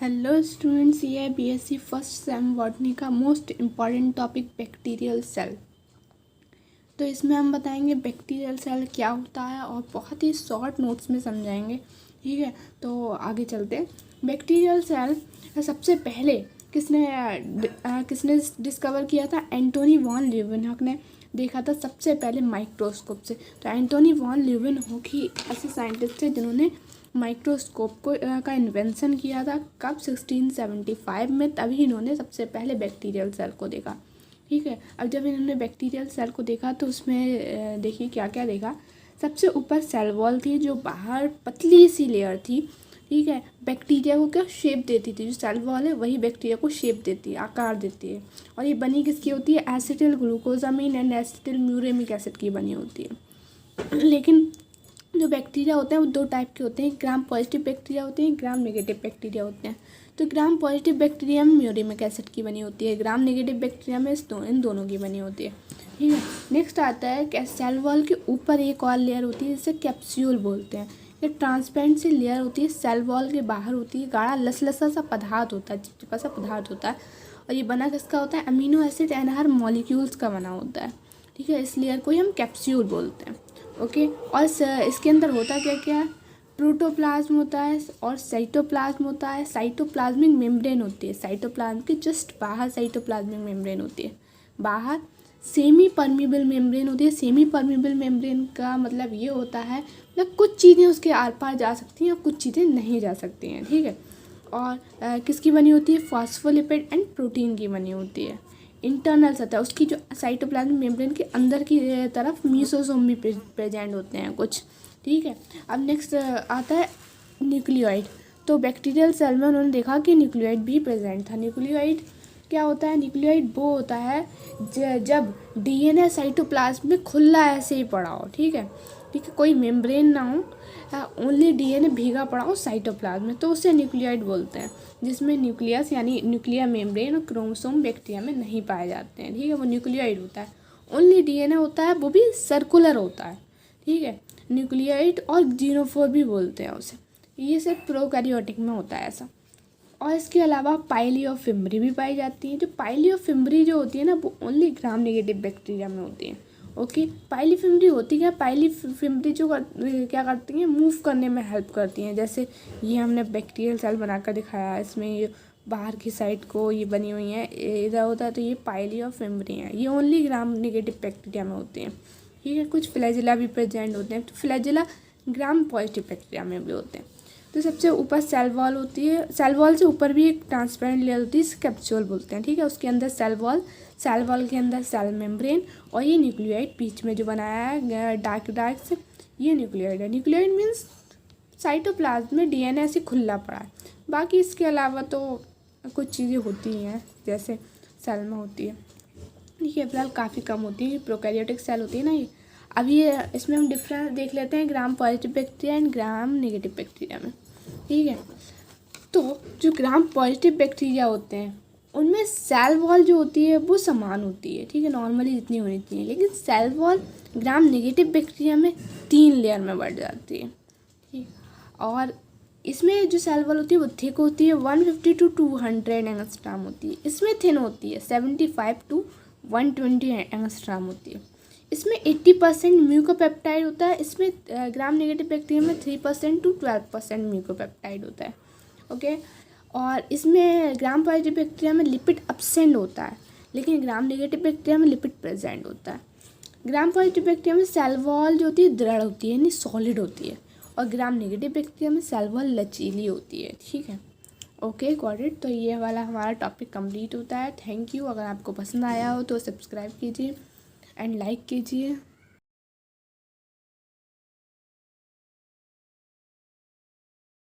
Hello students, ये है BSc first sem botany का most important topic bacterial cell. तो इसमें हम बताएंगे बैक्टीरियल सेल क्या होता है और बहुत ही शॉर्ट नोट्स में समझाएंगे। ठीक है, तो आगे चलते हैं। बैक्टीरियल सेल सबसे पहले किसने डिस्कवर किया था? एंटोनी वॉन लीeuwenhoek ने देखा था सबसे पहले माइक्रोस्कोप से। तो एंटोनी वॉन लीeuwenhoek ही ऐसे साइंटिस्ट थे जिन्होंने माइक्रोस्कोप का इन्वेंशन किया था। कब? 1675 में। तभी इन्होंने सबसे पहले बैक्टीरियल सेल को देखा। ठीक है, अब जब इन्होंने बैक्टीरियल सेल को देखा तो उसमें देखिए क्या क्या देखा। सबसे ऊपर सेल वॉल थी जो बाहर पतली सी लेयर थी। ठीक है, बैक्टीरिया को क्या शेप देती थी? जो सेल वॉल है वही बैक्टीरिया को शेप देती है, आकार देती है। और ये बनी किसकी होती है? Acetyl glucosamine and acetyl muramic acid की बनी होती है। लेकिन जो बैक्टीरिया होते हैं वो दो टाइप के होते हैं, ग्राम पॉजिटिव बैक्टीरिया होते हैं, ग्राम नेगेटिव बैक्टीरिया होते हैं। तो ग्राम पॉजिटिव बैक्टीरिया में म्यूरेमिक एसिड की बनी होती है, ग्राम नेगेटिव बैक्टीरिया में इन दोनों की बनी होती है। ठीक है, नेक्स्ट आता है कि सेल वॉल के ऊपर एक और लेयर होती है जिसे कैप्सूल बोलते हैं। ये ट्रांसपेरेंट सी लेयर होती है, सेल वॉल के बाहर होती है, गाढ़ा लसलसा सा पदार्थ होता है, चिपचिपा सा पदार्थ होता है। और ये बना किसका होता है? Amino acid and her molecules का बना होता है। ठीक है, इस लेयर को ही हम कैप्सूल बोलते हैं। ओके, और इसके अंदर होता क्या क्या है? प्रोटोप्लाज्म होता है और साइटोप्लाज्म होता है, साइटोप्लाज्मिक मेम्ब्रेन होती है। साइटोप्लाज्म के जस्ट बाहर साइटोप्लाज्मिक मेम्ब्रेन होती है, बाहर सेमी परमिबल मेम्ब्रेन होती है। सेमी परमिबल मेम्ब्रेन का मतलब ये होता है मतलब कुछ चीज़ें उसके आर पार जा सकती हैं और कुछ चीज़ें नहीं जा सकती हैं। ठीक है, और किसकी बनी होती है? फॉस्फोलिपिड एंड प्रोटीन की बनी होती है। इंटरनल सतह उसकी जो साइटोप्लाज्मिक मेम्ब्रेन के अंदर की तरफ मीसोसोम भी प्रेजेंट होते हैं कुछ। ठीक है, अब नेक्स्ट आता है न्यूक्लियोइड। तो बैक्टीरियल सेल में उन्होंने देखा कि न्यूक्लियोइड भी प्रेजेंट था। न्यूक्लियोइड क्या होता है? न्यूक्लियोइड वो होता है जब डीएनए साइटोप्लाज्म में खुला ऐसे ही पड़ा हो। ठीक है, कोई मेम्ब्रेन ना हो, ओनली डीएनए भीगा पड़ा हो साइटोप्लाज्म में, तो उसे न्यूक्लियोइड बोलते हैं। जिसमें न्यूक्लियस यानी न्यूक्लियर मेम्ब्रेन और क्रोमोसोम बैक्टीरिया में नहीं पाए जाते हैं। ठीक है, वो न्यूक्लियोइड होता है। ओनली डीएनए होता है, वो भी सर्कुलर होता है। ठीक है, न्यूक्लियोइड और जीनोफोर भी बोलते हैं उसे। ये सिर्फ प्रोकैरियोटिक में होता है ऐसा। और इसके अलावा पाइलियोफिम्ब्री भी पाई जाती है। जो पाइलियोफिम्ब्री जो होती है ना, वो ओनली ग्राम नेगेटिव बैक्टीरिया में होती है। ओके, पाइलियोफिम्ब्री होती क्या? पाइलियोफिम्ब्री जो क्या करती हैं? मूव करने में हेल्प करती हैं। जैसे ये हमने बैक्टीरियल सेल बनाकर दिखाया, इसमें ये बाहर की साइड को ये बनी हुई है, इधर होता है, तो ये पाइलियोफिम्ब्री है। ये ओनली ग्राम नेगेटिव बैक्टीरिया में होती हैं। ठीक है, कुछ फ्लैजिला भी प्रेजेंट होते हैं, तो फ्लैजिला ग्राम पॉजिटिव बैक्टीरिया में भी होते हैं। तो सबसे ऊपर सेल वॉल होती है, सेल वॉल से ऊपर भी एक ट्रांसपेरेंट लेयर होती है, इसे कैप्सूल बोलते हैं। ठीक है, उसके अंदर सेल वॉल के अंदर सेल मेम्ब्रेन और ये न्यूक्लियोइड बीच में जो बनाया है डार्क से, ये न्यूक्लियोइड है। न्यूक्लियोइड मीन्स साइटोप्लाज्म में डीएनए ऐसे खुला पड़ा है। बाकी इसके अलावा तो कुछ चीज़ें होती हैं जैसे सेल में होती है। ठीक है, फिलहाल काफ़ी कम होती है, प्रोकैरियोटिक सेल होती है ना ये। अब ये इसमें हम डिफरेंस देख लेते हैं gram positive bacteria and gram negative bacteria में। ठीक है, तो जो ग्राम पॉजिटिव बैक्टीरिया होते हैं उनमें सेल वॉल जो होती है वो समान होती है। ठीक है, नॉर्मली जितनी होनी चाहिए, लेकिन cell wall gram negative bacteria में 3 लेयर में बढ़ जाती है। ठीक, और इसमें जो सेल वॉल होती है वो थिक होती है, 150 to 200 एंगस्ट्रॉम होती है। इसमें थिन होती है, 75 to 120 एंगस्ट्रॉम होती है। इसमें 80% म्यूकोपेप्टाइड होता है। इसमें ग्राम नेगेटिव बैक्टीरिया में 3% to 12% म्यूकोपेप्टाइड होता है। ओके, और इसमें ग्राम पॉजिटिव बैक्टीरिया में लिपिड अब्सेंट होता है, लेकिन ग्राम नेगेटिव बैक्टीरिया में लिपिड प्रेजेंट होता है। ग्राम पॉजिटिव बैक्टीरिया में सेल वॉल जो होती है दृढ़ होती है, यानी सॉलिड होती है, और ग्राम नेगेटिव बैक्टीरिया में सेल वॉल लचीली होती है। ठीक है, ओके, गॉट इट। तो ये वाला हमारा टॉपिक कंप्लीट होता है। Thank you. अगर आपको पसंद आया हो तो सब्सक्राइब कीजिए एंड लाइक कीजिए।